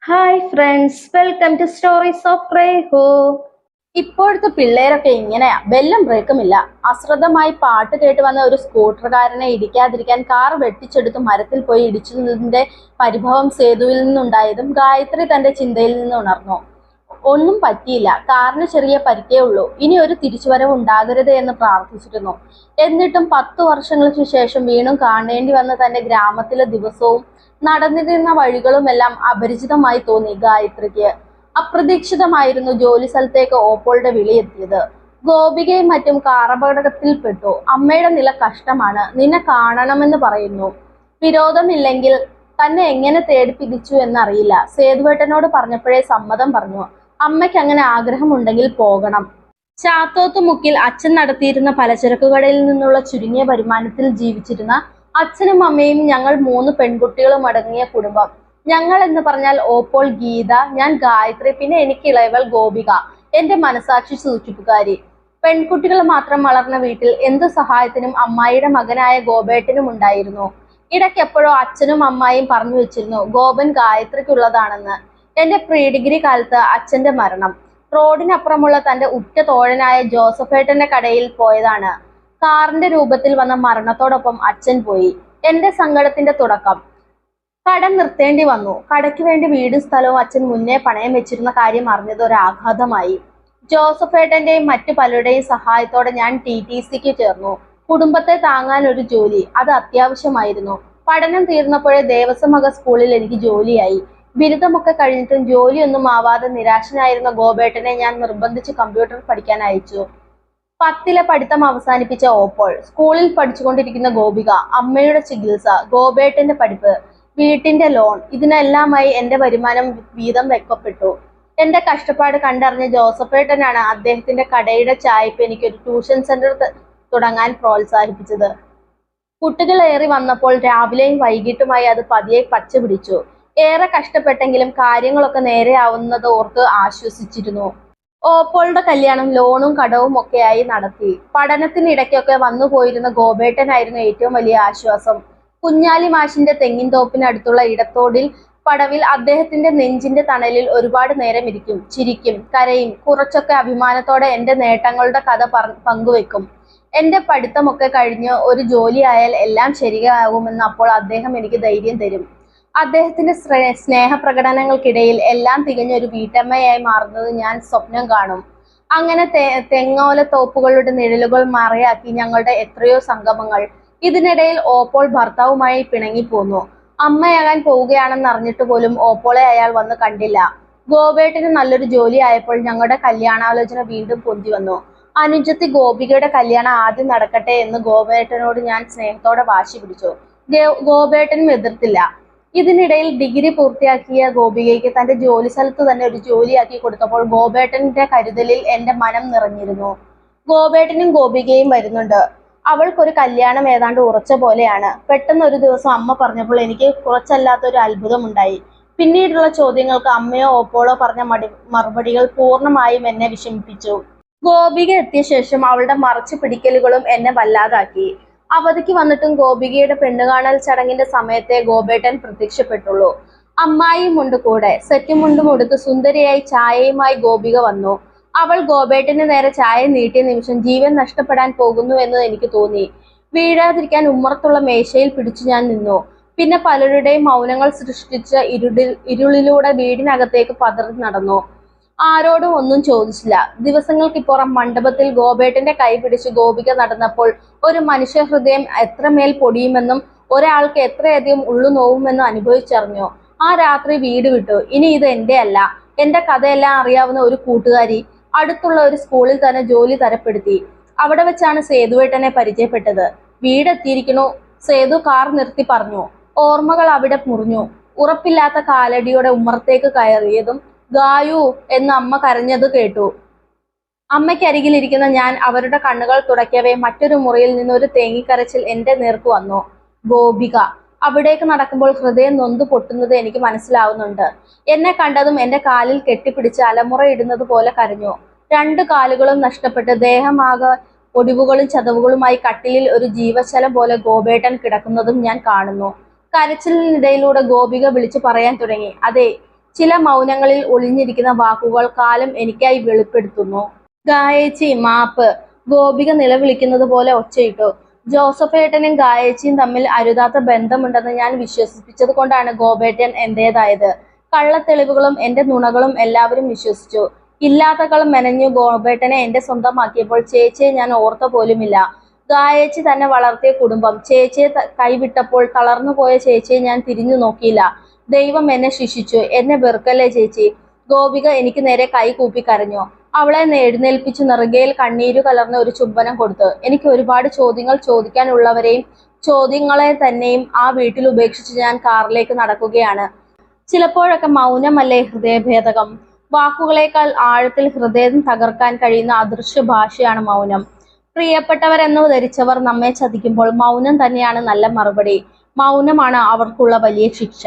Hi friends, welcome to stories of റേഹോ. ഇപ്പോഴത്തെ പിള്ളേരൊക്കെ ഇങ്ങനെയാ, ബെല്ലും ബ്രേക്കും ഇല്ല. അശ്രദ്ധമായി പാട്ട് കേട്ട് വന്ന ഒരു സ്കൂട്ടർകാരനെ ഇടിക്കാതിരിക്കാൻ കാർ വെട്ടിച്ചെടുത്ത് മരത്തിൽ പോയി ഇടിച്ചതിന്റെ പരിഭവം സേതുവിൽ നിന്നുണ്ടായതും ഗായത്രി തന്റെ ചിന്തയിൽ നിന്ന് ഉണർന്നു. ഒന്നും പറ്റിയില്ല, കാറിന് ചെറിയ പരിക്കേ ഉള്ളൂ, ഇനി ഒരു തിരിച്ചുവരവ് ഉണ്ടാകരുത് എന്ന് പ്രാർത്ഥിച്ചിരുന്നു. എന്നിട്ടും 10 വർഷങ്ങൾക്ക് ശേഷം വീണ്ടും കാണേണ്ടി വന്ന തന്റെ ഗ്രാമത്തിലെ ദിവസവും നടന്നിരുന്ന വഴികളുമെല്ലാം അപരിചിതമായി തോന്നി ഗായത്രിക്ക്. അപ്രതീക്ഷിതമായിരുന്നു ജോലി സ്ഥലത്തേക്ക് ഓപ്പോളുടെ വിളിയെത്തിയത്. ഗോപികയും മറ്റും കാറപകടത്തിൽപ്പെട്ടു. അമ്മയുടെ നില കഷ്ടമാണ്, നിന്നെ കാണണമെന്ന് പറയുന്നു. വിരോധമില്ലെങ്കിൽ തന്നെ എങ്ങനെ തേടി പിടിച്ചു എന്നറിയില്ല. സേതുവേട്ടനോട് പറഞ്ഞപ്പോഴേ സമ്മതം പറഞ്ഞു. അമ്മയ്ക്ക് അങ്ങനെ ആഗ്രഹമുണ്ടെങ്കിൽ പോകണം. ചാത്തോത്തുമുക്കിൽ അച്ഛൻ നടത്തിയിരുന്ന പലചരക്ക് കടയിൽ നിന്നുള്ള ചുരുങ്ങിയ വരുമാനത്തിൽ ജീവിച്ചിരുന്ന അച്ഛനും അമ്മയും ഞങ്ങൾ 3 പെൺകുട്ടികളും അടങ്ങിയ കുടുംബം. ഞങ്ങൾ എന്ന് പറഞ്ഞാൽ ഓപ്പോൾ, ഗീത, ഞാൻ ഗായത്രി, പിന്നെ എനിക്ക് ഇളയവൾ ഗോപിക, എന്റെ മനസാക്ഷി സൂക്ഷിപ്പുകാരി. പെൺകുട്ടികൾ മാത്രം വളർന്ന വീട്ടിൽ എന്തു സഹായത്തിനും അമ്മായിയുടെ മകനായ ഗോപേട്ടനും ഉണ്ടായിരുന്നു. ഇടയ്ക്കെപ്പോഴോ അച്ഛനും അമ്മായിയും പറഞ്ഞു വെച്ചിരുന്നു ഗോപൻ ഗായത്രിക്കുള്ളതാണെന്ന്. എന്റെ പ്രീ ഡിഗ്രി കാലത്ത് അച്ഛന്റെ മരണം. റോഡിനപ്പുറമുള്ള തന്റെ ഉറ്റ തോഴനായ ജോസഫേട്ടന്റെ കടയിൽ പോയതാണ്. കാറിന്റെ രൂപത്തിൽ വന്ന മരണത്തോടൊപ്പം അച്ഛൻ പോയി. എന്റെ സങ്കടത്തിന്റെ തുടക്കം. കട നിർത്തേണ്ടി വന്നു. കടയ്ക്ക് വേണ്ടി വീടും സ്ഥലവും അച്ഛൻ മുന്നേ പണയം വെച്ചിരുന്ന കാര്യം അറിഞ്ഞത് ഒരാഘാതമായി. ജോസഫേട്ടന്റെയും മറ്റു പലരുടെയും സഹായത്തോടെ ഞാൻ TTCക്ക് ചേർന്നു. കുടുംബത്തെ താങ്ങാൻ ഒരു ജോലി, അത് അത്യാവശ്യമായിരുന്നു. പഠനം തീർന്നപ്പോഴേ ദേവസ്വമക സ്കൂളിൽ എനിക്ക് ജോലിയായി. ബിരുദമൊക്കെ കഴിഞ്ഞിട്ടും ജോലിയൊന്നും ആവാതെ നിരാശനായിരുന്ന ഗോപേട്ടനെ ഞാൻ നിർബന്ധിച്ച് കമ്പ്യൂട്ടർ പഠിക്കാൻ അയച്ചു. 10ലെ പഠിത്തം അവസാനിപ്പിച്ച ഓപ്പോൾ, സ്കൂളിൽ പഠിച്ചുകൊണ്ടിരിക്കുന്ന ഗോപിക, അമ്മയുടെ ചികിത്സ, ഗോപേട്ടന്റെ പഠിപ്പ്, വീട്ടിന്റെ ലോൺ, ഇതിനെല്ലാമായി എന്റെ വരുമാനം വീതം വെക്കപ്പെട്ടു. എന്റെ കഷ്ടപ്പാട് കണ്ടറിഞ്ഞ ജോസഫേട്ടനാണ് അദ്ദേഹത്തിന്റെ കടയുടെ ചായ്പ് എനിക്കൊരു ട്യൂഷൻ സെന്റർ തുടങ്ങാൻ പ്രോത്സാഹിപ്പിച്ചത്. കുട്ടികൾ ഏറി വന്നപ്പോൾ രാവിലെയും വൈകിട്ടുമായി അത് പതിയെ പച്ച പിടിച്ചു. ഏറെ കഷ്ടപ്പെട്ടെങ്കിലും കാര്യങ്ങളൊക്കെ നേരെയാവുന്നത് ഓർത്ത് ആശ്വസിച്ചിരുന്നു. ഓപ്പോളുടെ കല്യാണം ലോണും കടവും ഒക്കെയായി നടത്തി. പഠനത്തിനിടയ്ക്കൊക്കെ വന്നു പോയിരുന്ന ഗോപേട്ടനായിരുന്നു ഏറ്റവും വലിയ ആശ്വാസം. കുഞ്ഞാലി മാഷിന്റെ തെങ്ങിൻ തോപ്പിനടുത്തുള്ള ഇടത്തോടിൽ പടവിൽ അദ്ദേഹത്തിന്റെ നെഞ്ചിന്റെ തണലിൽ ഒരുപാട് നേരം ഇരിക്കും, ചിരിക്കും, കരയും, കുറച്ചൊക്കെ അഭിമാനത്തോടെ എന്റെ നേട്ടങ്ങളുടെ കഥ പങ്കുവെക്കും. എന്റെ പഠിത്തമൊക്കെ കഴിഞ്ഞ് ഒരു ജോലിയായാൽ എല്ലാം ശരിയാകുമെന്ന് അപ്പോൾ അദ്ദേഹം എനിക്ക് ധൈര്യം തരും. അദ്ദേഹത്തിന്റെ സ്നേഹപ്രകടനങ്ങൾക്കിടയിൽ എല്ലാം തികഞ്ഞ ഒരു വീട്ടമ്മയായി മാറുന്നത് ഞാൻ സ്വപ്നം കാണും. അങ്ങനെ തെങ്ങോലത്തോപ്പുകളുടെ നിഴലുകൾ മറയാക്കി ഞങ്ങളുടെ എത്രയോ സംഗമങ്ങൾ. ഇതിനിടയിൽ ഓപ്പോൾ ഭർത്താവുമായി പിണങ്ങിപ്പോന്നു. അമ്മയാകാൻ പോവുകയാണെന്ന് അറിഞ്ഞിട്ട് പോലും ഓപ്പോളെ അയാൾ വന്ന് കണ്ടില്ല. ഗോപേട്ടന് നല്ലൊരു ജോലി ആയപ്പോൾ ഞങ്ങളുടെ കല്യാണാലോചന വീണ്ടും പൊന്തി വന്നു. അനുജത്തി ഗോപികയുടെ കല്യാണം ആദ്യം നടക്കട്ടെ എന്ന് ഗോപേട്ടനോട് ഞാൻ സ്നേഹത്തോടെ വാശി പിടിച്ചു. ഗോപേട്ടനും എതിർത്തില്ല. ഇതിനിടയിൽ ഡിഗ്രി പൂർത്തിയാക്കിയ ഗോപികയ്ക്ക് തന്റെ ജോലി സ്ഥലത്ത് തന്നെ ഒരു ജോലിയാക്കി കൊടുത്തപ്പോൾ ഗോപേട്ടന്റെ കരുതലിൽ എന്റെ മനം നിറഞ്ഞിരുന്നു. ഗോപേട്ടനും ഗോപികയും വരുന്നുണ്ട്. അവൾക്കൊരു കല്യാണം ഏതാണ്ട് ഉറച്ച പോലെയാണ്. പെട്ടെന്ന് ഒരു ദിവസം അമ്മ പറഞ്ഞപ്പോൾ എനിക്ക് കുറച്ചല്ലാത്തൊരു അത്ഭുതമുണ്ടായി. പിന്നീടുള്ള ചോദ്യങ്ങൾക്ക് അമ്മയോ ഓപ്പോളോ പറഞ്ഞ മറുപടികൾ പൂർണ്ണമായും എന്നെ വിഷമിപ്പിച്ചു. ഗോപിക എത്തിയ ശേഷം അവളുടെ മറച്ചു പിടിക്കലുകളും എന്നെ വല്ലാതാക്കി. അവധിക്ക് വന്നിട്ടും ഗോപികയുടെ പെണ്ണുകാണൽ ചടങ്ങിന്റെ സമയത്തെ ഗോപേട്ടൻ പ്രത്യക്ഷപ്പെട്ടുള്ളൂ. അമ്മായിയും ഉണ്ട് കൂടെ. സെറ്റും മുണ്ടും ഉടുത്ത് സുന്ദരിയായി ചായയുമായി ഗോപിക വന്നു. അവൾ ഗോപേട്ടന് നേരെ ചായ നീട്ടിയ നിമിഷം ജീവൻ നഷ്ടപ്പെടാൻ പോകുന്നു എന്ന് എനിക്ക് തോന്നി. വീഴാതിരിക്കാൻ ഉമ്മറത്തുള്ള മേശയിൽ പിടിച്ചു ഞാൻ നിന്നു. പിന്നെ പലരുടെയും മൗനങ്ങൾ സൃഷ്ടിച്ച ഇരുളിലൂടെ വീടിനകത്തേക്ക് പതറി നടന്നു. ആരോടും ഒന്നും ചോദിച്ചില്ല. ദിവസങ്ങൾക്കിപ്പുറം മണ്ഡപത്തിൽ ഗോപേട്ടന്റെ കൈ പിടിച്ച് ഗോപിക നടന്നപ്പോൾ ഒരു മനുഷ്യ ഹൃദയം എത്രമേൽ പൊടിയുമെന്നും ഒരാൾക്ക് എത്രയധികം ഉള്ളു നോവുമെന്നും അനുഭവിച്ചറിഞ്ഞു. ആ രാത്രി വീട് വിട്ടു. ഇനി ഇത് എന്റെ അല്ല. എന്റെ കഥയെല്ലാം അറിയാവുന്ന ഒരു കൂട്ടുകാരി അടുത്തുള്ള ഒരു സ്കൂളിൽ തന്നെ ജോലി തരപ്പെടുത്തി. അവിടെ വെച്ചാണ് സേതുവേട്ടനെ പരിചയപ്പെട്ടത്. വീടെത്തിയിരിക്കണു, സേതു കാർ നിർത്തി പറഞ്ഞു. ഓർമ്മകൾ അവിടെ മുറിഞ്ഞു. ഉറപ്പില്ലാത്ത കാലടിയോടെ ഉമ്മറത്തേക്ക് കയറിയതും ഗായു എന്ന് അമ്മ കരഞ്ഞത് കേട്ടു. അമ്മയ്ക്കരികിലിരിക്കുന്ന ഞാൻ അവരുടെ കണ്ണുകൾ തുടയ്ക്കവേ മറ്റൊരു മുറിയിൽ നിന്ന് ഒരു തേങ്ങിക്കരച്ചിൽ എന്റെ നേർക്ക് വന്നു. ഗോപിക. അവിടേക്ക് നടക്കുമ്പോൾ ഹൃദയം നൊന്തു പൊട്ടുന്നത് എനിക്ക് മനസ്സിലാവുന്നുണ്ട്. എന്നെ കണ്ടതും എന്റെ കാലിൽ കെട്ടിപ്പിടിച്ച് അലമുറ ഇടുന്നത് പോലെ കരഞ്ഞു. 2 കാലുകളും നഷ്ടപ്പെട്ട് ദേഹമാകെ ഒടിവുകളും ചതവുകളുമായി കട്ടിലിൽ ഒരു ജീവശലം പോലെ ഗോപേട്ടൻ കിടക്കുന്നതും ഞാൻ കാണുന്നു. കരച്ചിലിനിടയിലൂടെ ഗോപിക വിളിച്ചു പറയാൻ തുടങ്ങി. അതെ, ചില മൗനങ്ങളിൽ ഒളിഞ്ഞിരിക്കുന്ന വാക്കുകൾ കാലം എനിക്കായി വെളിപ്പെടുത്തുന്നു. ഗായേച്ചി മാപ്പ്. ഗോപിക നിലവിളിക്കുന്നത് പോലെ ഒച്ചയിട്ടു. ജോസഫേട്ടനും ഗായേച്ചിയും തമ്മിൽ അരുതാത്ത ബന്ധമുണ്ടെന്ന് ഞാൻ വിശ്വസിപ്പിച്ചത് കൊണ്ടാണ് ഗോപേട്ടൻ എന്റേതായത്. കള്ളത്തെളിവുകളും എന്റെ നുണകളും എല്ലാവരും വിശ്വസിച്ചു. ഇല്ലാത്ത കളം മെനഞ്ഞു ഗോപേട്ടനെ എന്റെ സ്വന്തമാക്കിയപ്പോൾ ചേച്ചിയെ ഞാൻ ഓർത്ത പോലുമില്ല. ഗായേച്ചി തന്നെ വളർത്തിയ കുടുംബം ചേച്ചിയെ കൈവിട്ടപ്പോൾ തളർന്നുപോയ ചേച്ചിയെ ഞാൻ തിരിഞ്ഞു നോക്കിയില്ല. ദൈവം എന്നെ ശിക്ഷിച്ചു. എന്നെ വെറുക്കല്ലേ ചേച്ചി. ഗോപിക എനിക്ക് നേരെ കൈ കൂപ്പി കരഞ്ഞു. അവളെ എഴുന്നേൽപ്പിച്ചു നെറുകയിൽ കണ്ണീരു കലർന്ന ഒരു ചുംബനം കൊടുത്തു. എനിക്ക് ഒരുപാട് ചോദ്യങ്ങൾ ചോദിക്കാനുള്ളവരെയും ചോദ്യങ്ങളെ തന്നെയും ആ വീട്ടിൽ ഉപേക്ഷിച്ച് ഞാൻ കാറിലേക്ക് നടക്കുകയാണ്. ചിലപ്പോഴൊക്കെ മൗനമല്ലേ ഹൃദയഭേദകം. വാക്കുകളേക്കാൾ ആഴത്തിൽ ഹൃദയം തകർക്കാൻ കഴിയുന്ന അദൃശ്യ ഭാഷയാണ് മൗനം. പ്രിയപ്പെട്ടവരെന്ന് ധരിച്ചവർ നമ്മെ ചതിക്കുമ്പോൾ മൗനം തന്നെയാണ് നല്ല മറുപടി. മൗനമാണ് അവർക്കുള്ള വലിയ ശിക്ഷ.